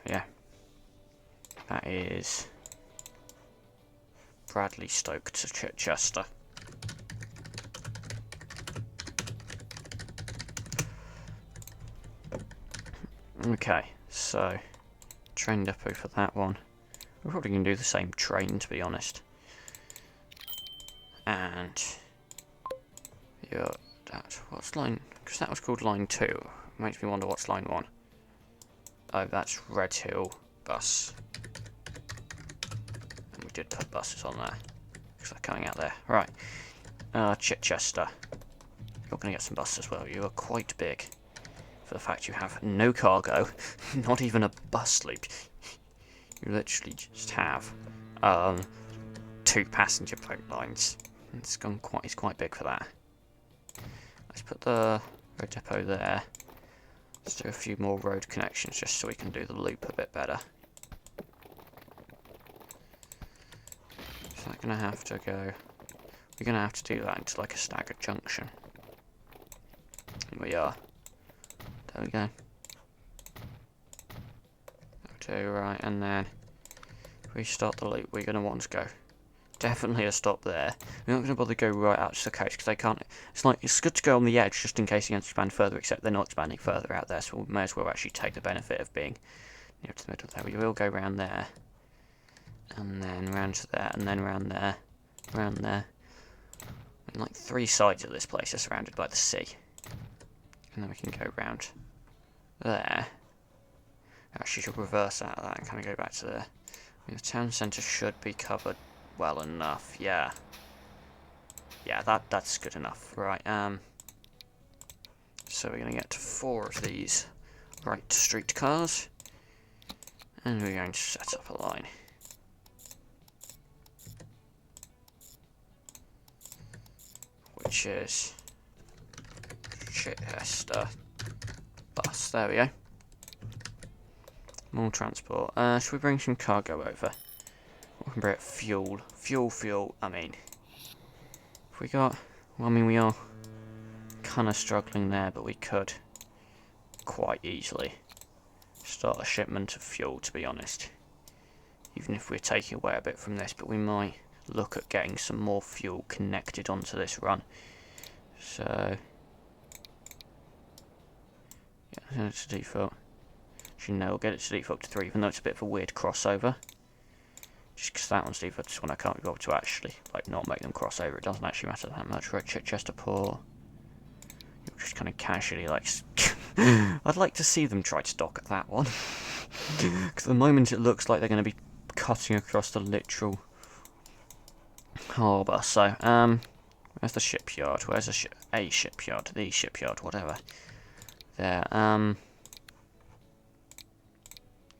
Speaker 1: Yeah. That is Bradley Stoke to Chichester. Okay, so train depot for that one. We're probably going to do the same train, to be honest. And yeah, what's line? Because that was called line 2. Makes me wonder what's line 1. Oh, that's Red Hill bus. And we did put buses on there because they're coming out there. Right, Chichester. You're going to get some buses as well. You are quite big for the fact you have no cargo, not even a bus loop. You literally just have 2 passenger boat lines. It's quite big for that. Let's put the road depot there. Let's do a few more road connections just so we can do the loop a bit better. Is that gonna have to go? We're gonna have to do that into like a staggered junction. And we are. There we go. Okay, right, and then if we start the loop, we're gonna want to go. Definitely a stop there. We're not going to bother to go right out to the coast because they can't. It's good to go on the edge just in case you can expand further. Except they're not expanding further out there, so we may as well actually take the benefit of being near to the middle there. We will go round there, and then round to there, and then round there, round there. And like 3 sides of this place are surrounded by the sea, and then we can go round there. Actually, should reverse out of that and kind of go back to there. I mean, the town centre should be covered well enough, yeah. Yeah, that's good enough. Right, so we're gonna get to 4 of these right streetcars. And we're going to set up a line. Which is Chichester bus. There we go. More transport. Should we bring some cargo over? We can bring fuel. Fuel. I mean, if we got. Well, I mean, we are kind of struggling there, but we could quite easily start a shipment of fuel, to be honest. Even if we're taking away a bit from this, but we might look at getting some more fuel connected onto this run. So, yeah, it's default. Actually, no, we'll get it to default to 3, even though it's a bit of a weird crossover. Just because that one's default, this one I can't be able to actually, like, not make them cross over. It doesn't actually matter that much. Right, Chichester Port. You'll just kind of casually, like... I'd like to see them try to dock at that one. Because at the moment it looks like they're going to be cutting across the literal harbour. So, where's the shipyard? Where's a shipyard? The shipyard, whatever. There,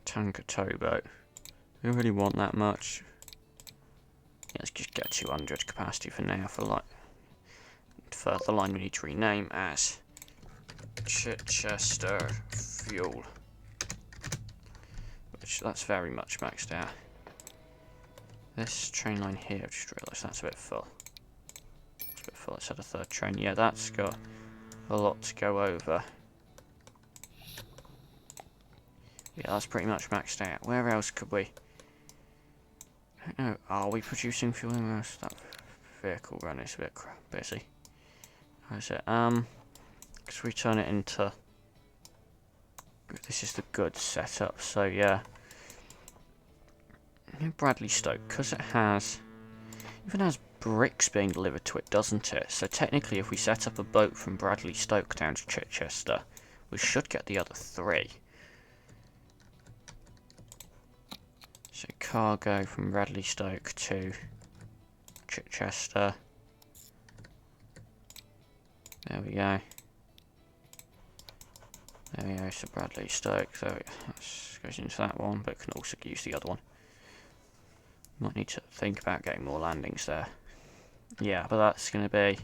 Speaker 1: tanker towboat. We don't really want that much. Yeah, let's just get 200 capacity for now. For like further line, we need to rename as Chichester Fuel, which that's very much maxed out. This train line here, I've just realised that's a bit full. It's a bit full. Let's add a 3rd train. Yeah, that's got a lot to go over. Yeah, that's pretty much maxed out. Where else could we? I don't know. Are we producing fuel in most? That vehicle run is a bit busy. How is it? Because we turn it into. This is the goods setup. So yeah. Bradley Stoke, because it has. Even has bricks being delivered to it, doesn't it? So technically, if we set up a boat from Bradley Stoke down to Chichester, we should get the other 3. So cargo from Bradley Stoke to Chichester. There we go. There we go, so Bradley Stoke, so that goes into that one, but can also use the other one. Might need to think about getting more landings there. Yeah, but that's going to be...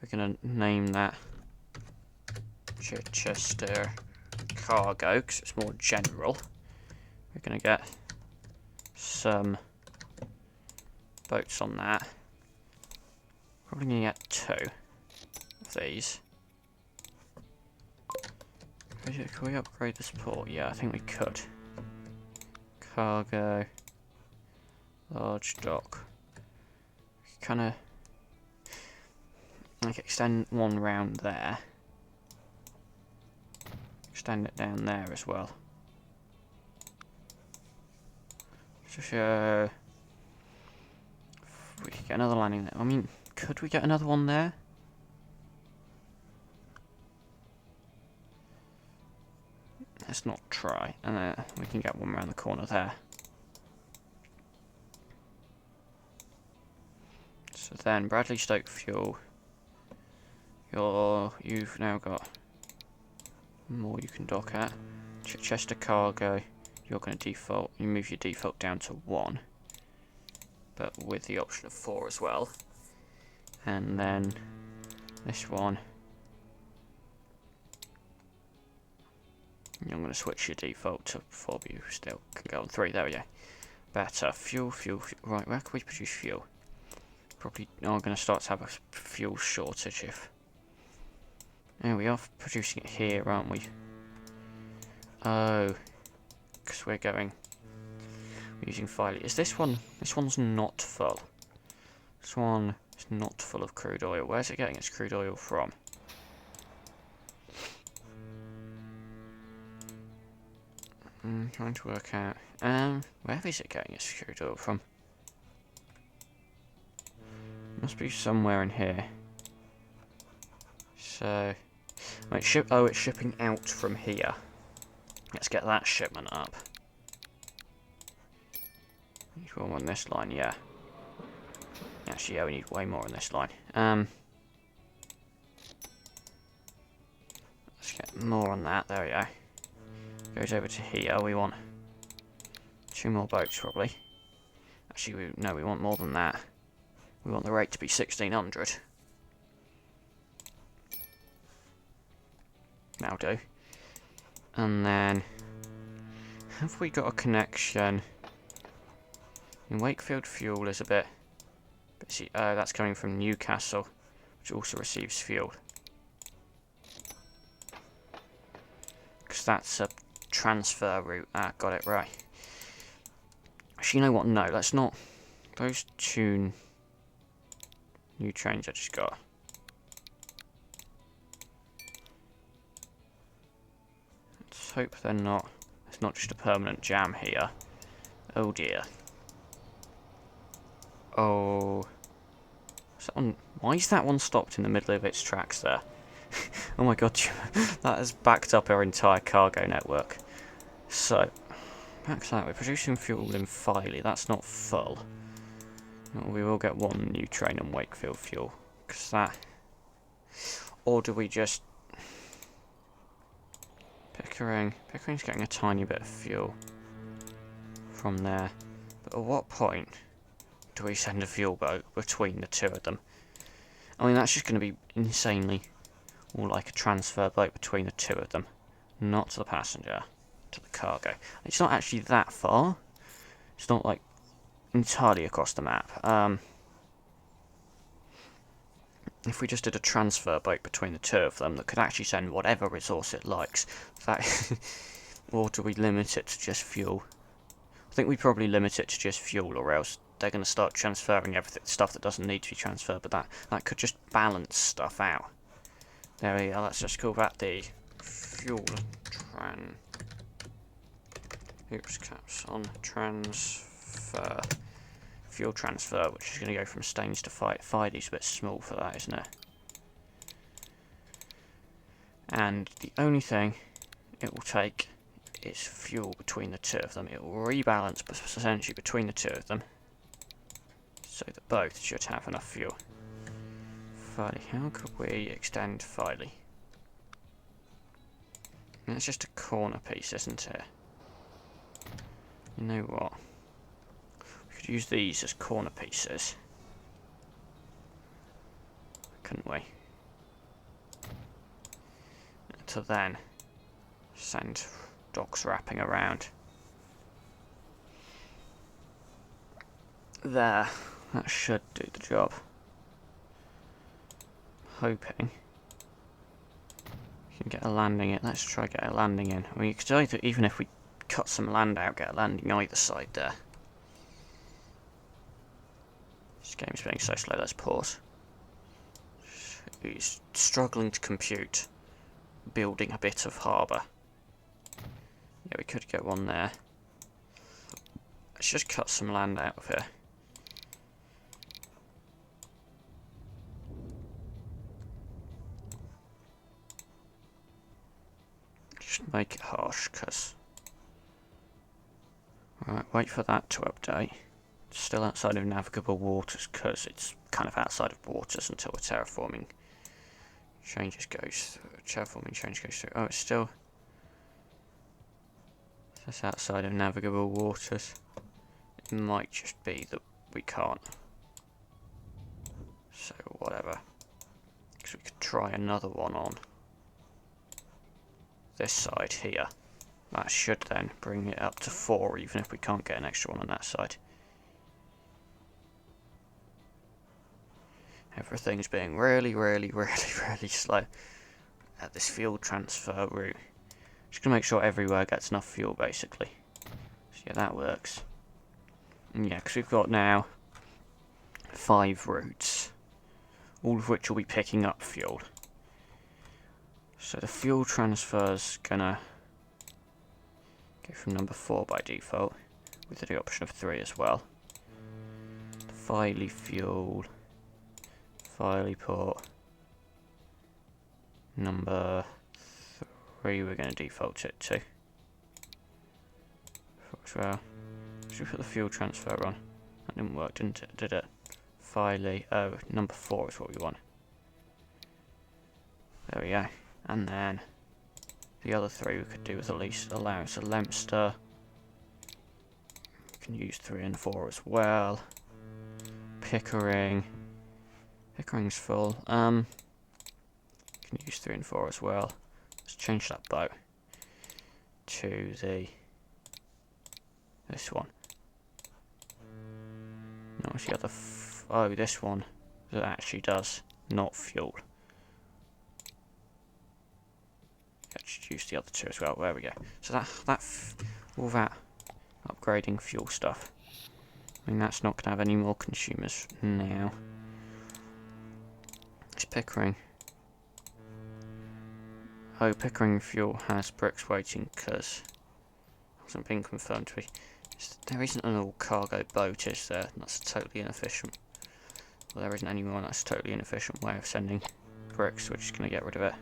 Speaker 1: We're going to name that Chichester Cargo, because it's more general. We're going to get some boats on that. Probably going to get 2 of these. Can we upgrade this port? Yeah, I think we could. Cargo. Large dock. Kind of... Like extend one round there. Extend it down there as well. So, we could get another landing there. I mean, could we get another one there? Let's not try. And we can get one around the corner there. So then, Bradley Stoke fuel. You've now got more you can dock at. Chichester Cargo. You're going to default. You move your default down to 1, but with the option of 4 as well. And then this one. I'm going to switch your default to 4, but you still can go on 3. There we go. Better. Fuel. Right, where can we produce fuel? Probably are going to start to have a fuel shortage if... Yeah, we are producing it here, aren't we? Oh, because we're using Filey. Is this one? This one's not full. This one is not full of crude oil. Where's it getting its crude oil from? Trying to work out. Where is it getting its crude oil from? Must be somewhere in here. So, wait, it's shipping out from here. Let's get that shipment up. Need one on this line, yeah. Actually, yeah, we need way more on this line. Let's get more on that. There we go. Goes over to here. We want 2 more boats, probably. Actually, we want more than that. We want the rate to be 1600. That'll do. And then, have we got a connection? In Wakefield fuel is a bit see, that's coming from Newcastle, which also receives fuel. Because that's a transfer route. Ah, got it right. Actually, you know what? No, let's not. Those 2 new trains I just got. Let's hope they're not. It's not just a permanent jam here. Oh dear. Oh. Is that one, why is that one stopped in the middle of its tracks there? Oh my god, that has backed up our entire cargo network. So, back to that, we're producing fuel in Filey, that's not full. We will get 1 new train on Wakefield fuel. Because that... Or do we just... Pickering's getting a tiny bit of fuel from there. But at what point do we send a fuel boat between the 2 of them? I mean, that's just going to be insanely more like a transfer boat between the 2 of them. Not to the passenger, to the cargo. It's not actually that far. It's not like entirely across the map. If we just did a transfer boat between the 2 of them that could actually send whatever resource it likes, that or do we limit it to just fuel? I think we probably limit it to just fuel, or else they're going to start transferring everything, stuff that doesn't need to be transferred, but that could just balance stuff out. There we are, let's just call that the fuel caps on transfer. Fuel transfer, which is going to go from Staines to Filey's a bit small for that, isn't it? And the only thing it will take is fuel between the 2 of them. It will rebalance essentially between the 2 of them, so that both should have enough fuel. Filey, how could we extend Filey? It's just a corner piece, isn't it? You know what? We could Could use these as corner pieces. Couldn't we? To then send docks wrapping around. There. That should do the job. Hoping we can get a landing in. Let's try get a landing in. I mean, you could either, even if we cut some land out, get a landing either side there. This game's being so slow, let's pause. He's struggling to compute building a bit of harbour. Yeah, we could get one there. Let's just cut some land out of here. Just make it harsh, because... Right, wait for that to update. It's still outside of navigable waters, because it's kind of outside of waters until the terraforming changes goes through. Terraforming change goes through. Oh, it's still... That's outside of navigable waters. It might just be that we can't. So, whatever. Because we could try another one on this side here. That should then bring it up to 4, even if we can't get an extra one on that side. Everything's being really slow at this fuel transfer route. Just gonna make sure everywhere gets enough fuel, basically. So yeah, that works. And yeah, because we've got now 5 routes, all of which will be picking up fuel. So the fuel transfer's gonna go from number 4 by default, with the option of 3 as well. Filey fuel, Filey port, number 3 we're going to default it to. 4 as well. Should we put the fuel transfer on? That didn't work, didn't it? Did it? Filey, oh, number 4 is what we want. There we go. And then the other 3 we could do with at least allow. So Leinster, we can use 3 and 4 as well. Pickering, Pickering's full. Can use 3 and 4 as well. Let's change that boat to this one. No, it's the other. Oh, this one that actually does not fuel. Let's use the other 2 as well. There we go. So all that upgrading fuel stuff. I mean, that's not going to have any more consumers now. It's Pickering. Oh, Pickering fuel has bricks waiting because it hasn't been confirmed to be. There isn't an all-cargo boat, is there? That's totally inefficient. Well, there isn't anyone. That's a totally inefficient way of sending bricks. We're just going to get rid of it.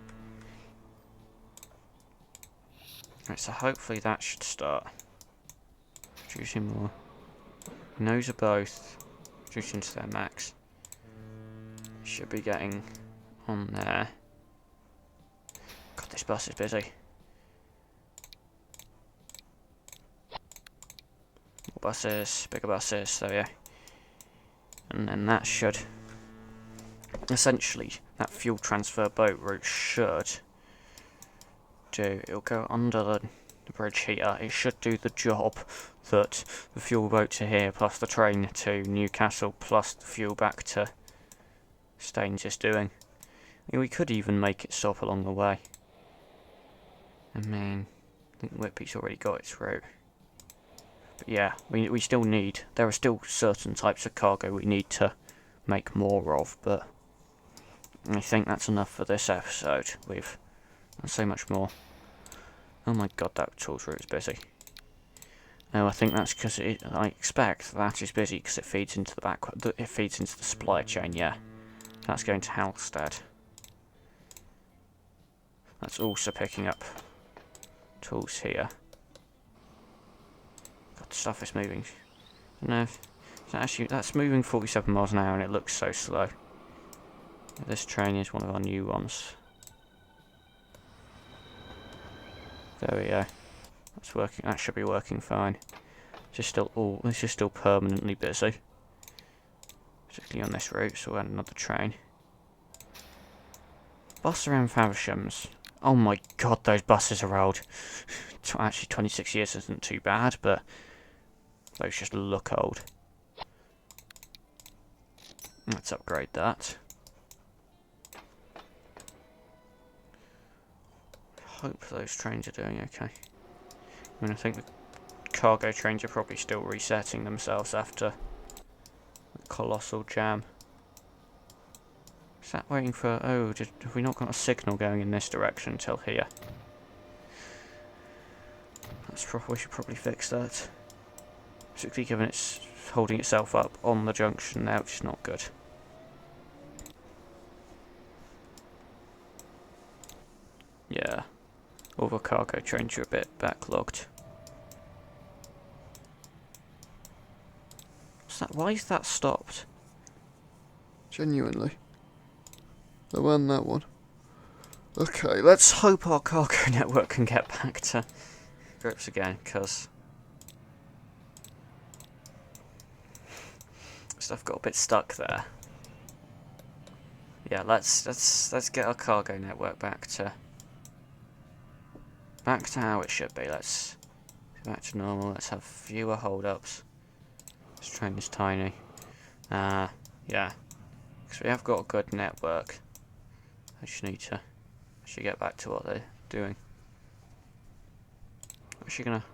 Speaker 1: Right, so hopefully that should start producing more. Those are both reducing to their max. Should be getting on there. God, this bus is busy. More buses, bigger buses, there we go. And then that should... Essentially, that fuel transfer boat route should do... It'll go under the bridge here. It should do the job that the fuel boat to here, plus the train to Newcastle, plus the fuel back to Staines is doing. I mean, we could even make it stop along the way. I mean, I think Whitby's already got its route. But yeah, we still need... There are still certain types of cargo we need to make more of, but I think that's enough for this episode. We've done so much more. Oh my god, that tools route is busy. No, I think that's because I expect that is busy because it feeds into the it feeds into the supply chain. Yeah, that's going to Halstead. That's also picking up tools here. God, the stuff is moving. No, that's moving 47 miles an hour and it looks so slow. This train is one of our new ones. There we go. That's working. That should be working fine. This is still permanently busy. Particularly on this route, so we'll add another train. Bus around Favershams. Oh my god, those buses are old. Actually, 26 years isn't too bad, but those just look old. Let's upgrade that. Hope those trains are doing okay. I mean, I think the cargo trains are probably still resetting themselves after the colossal jam. Is that waiting for... Oh, have we not got a signal going in this direction until here? We should probably fix that. Particularly given it's holding itself up on the junction now, which is not good. Yeah. All the cargo trains are a bit backlogged. Why is that stopped? Genuinely. The one, that one. Okay, let's hope our cargo network can get back to grips again, because stuff got a bit stuck there. Yeah, let's get our cargo network back to how it should be. Let's go back to normal. Let's have fewer hold-ups. This train is tiny. Yeah, because we have got a good network. I just need to actually get back to what they're doing. I'm actually gonna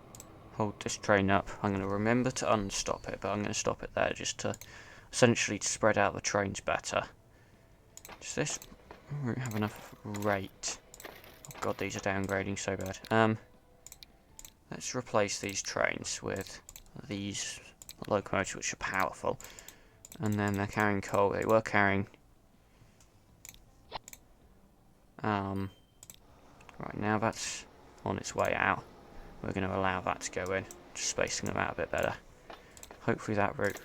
Speaker 1: hold this train up. I'm gonna remember to unstop it, but I'm gonna stop it there just to essentially to spread out the trains better. Does this route have enough rate? Oh god, these are downgrading so bad. Let's replace these trains with these locomotives, which are powerful. And then they're carrying coal. They were carrying... Right, now that's on its way out. We're going to allow that to go in. Just spacing them out a bit better. Hopefully that route...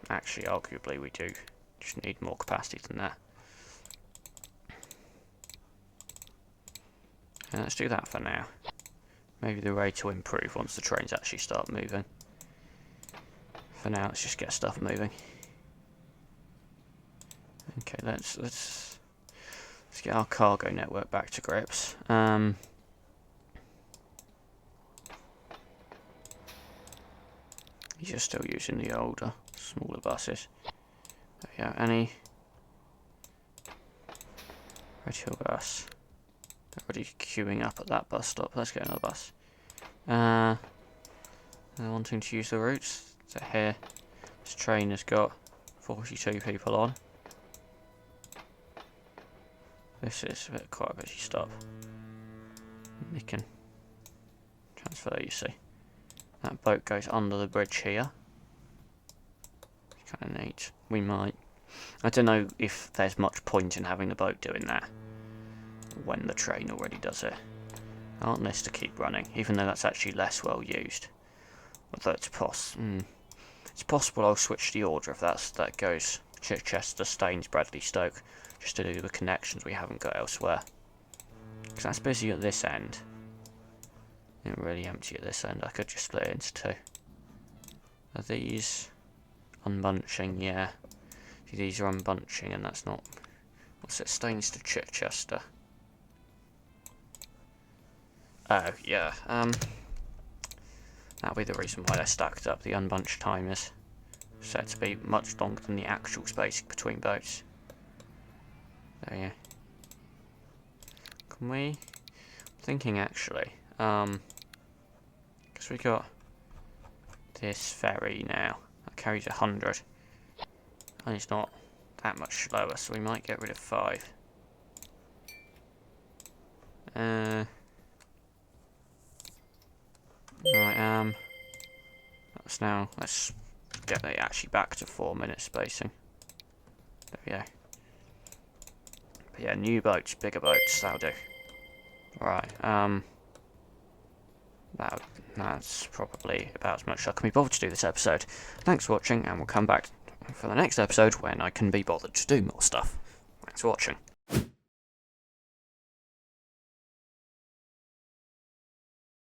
Speaker 1: Actually, arguably we do just need more capacity than that. And let's do that for now. Maybe the rate will improve once the trains actually start moving. For now, let's just get stuff moving. Okay, let's get our cargo network back to grips. These are still using the older, smaller buses. There we go. Any Red Hill bus? They're already queuing up at that bus stop. Let's get another bus. They're wanting to use the routes. So here, this train has got 42 people on. This is quite a busy stop. You can transfer, you see. That boat goes under the bridge here. Kind of neat. We might. I don't know if there's much point in having the boat doing that when the train already does it. I want this to keep running, even though that's actually less well used. Although it's possible I'll switch the order if that goes Chichester, Staines, Bradley, Stoke, just to do the connections we haven't got elsewhere. Because that's busy at this end. It's really empty at this end. I could just split it into two. Are these unbunching? Yeah. See, these are unbunching, and that's not. What's it? Staines to Chichester. Oh, yeah. That'll be the reason why they're stacked up. The unbunched time is set to be much longer than the actual spacing between boats. There you go. Can we... I'm thinking actually, because we got this ferry now. That carries 100. And it's not that much slower, so we might get rid of 5. Right, let's get it actually back to 4 minute spacing. There we go. But yeah, new boats, bigger boats, that'll do. Right, that's probably about as much as I can be bothered to do this episode. Thanks for watching, and we'll come back for the next episode when I can be bothered to do more stuff. Thanks for watching.